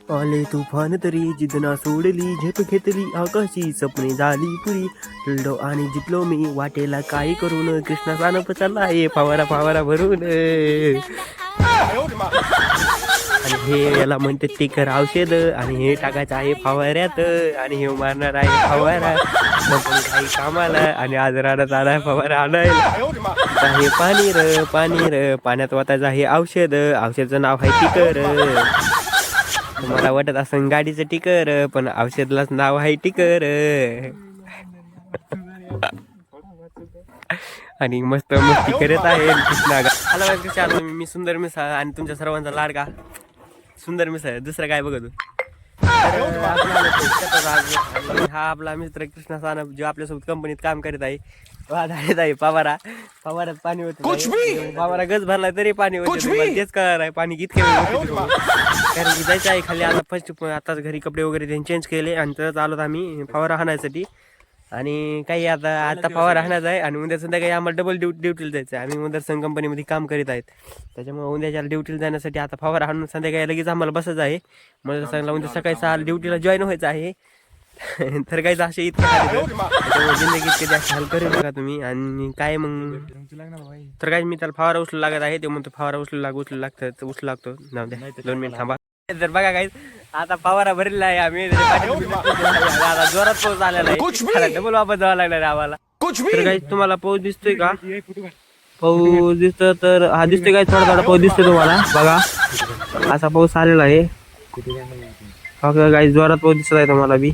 आले तुफान तरी जिजना सोडली झेप घेतली आकाशी स्वप्ने झाली पुरी लढलो आणि जितलो मी वाटेला काही करून कृष्णा सानप चालला आहे फवारा फवारा भरून आणि हे याला म्हणते टिकर औषध आणि हे टाकायचं आहे फवाऱ्यात आणि हे मारणार आहे फवारा काही कामाला आणि आज राहण्यात आलाय फवारा आणायला हे पाणी र पाण्यात वाटायचं आहे औषध औषधाचं नाव आहे टिकर मला वाटत असं गाडीचं टिकर पण औषधलाच नाव आहे टिकर आणि मस्त मस्ती करत आहे हॅलो कसे आलो मी सुंदर मिसळ आणि तुमच्या सर्वांचा लाडका सुंदर मिसळ दुसरं काय बघतो हा आपला मित्र कृष्णा सानप जो आपल्यासोबत कंपनीत काम करीत आहे वाढत आहे फवारात पाणी होतं फवारा गज भरला तरी पाणी होतं तेच कळणार आहे पाणी कितके कारण की जायचं आहे खाली आता फर्स्ट आताच घरी कपडे वगैरे त्यांनी चेंज केले आणि तरच आलो आम्ही फवारा हाणायसाठी आणि काही आता फवारा हाणायचा आहे आणि उद्या संध्याकाळी आम्हाला डबल ड्युटीला जायचं आहे आम्ही मुदर्सन कंपनीमध्ये काम करीत आहेत त्याच्यामुळे उद्याच्या ड्युटीला जाण्यासाठी आता फवारा हाणून संध्याकाळी लगेच आम्हाला बसायचं आहे मला सांगला उद्या सकाळी 6 ड्युटीला जॉईन व्हायचं आहे तर काही असे इतके त्याच्यामुळे जिंदगीत कधी असे हाल करू नका तुम्ही आणि काय मग तर काय मी त्याला फवारा उचलू लागत आहे ते म्हणतो फवारा उचलू लागतो नाव द्या 2 मिनिट थांबा तर बघा काही आता फवारा भरलेला आहे आम्ही आता जोरात पाऊस आलेला आहे डबल वापस जावं लागणार आहे आम्हाला तर काही तुम्हाला पाऊस दिसतोय का पाऊस दिसतो तर हा दिसतोय काय थोडा पाऊस दिसतोय तुम्हाला बघा असा पाऊस आलेला आहे काही जोरात पाऊस दिसत आहे तुम्हाला बी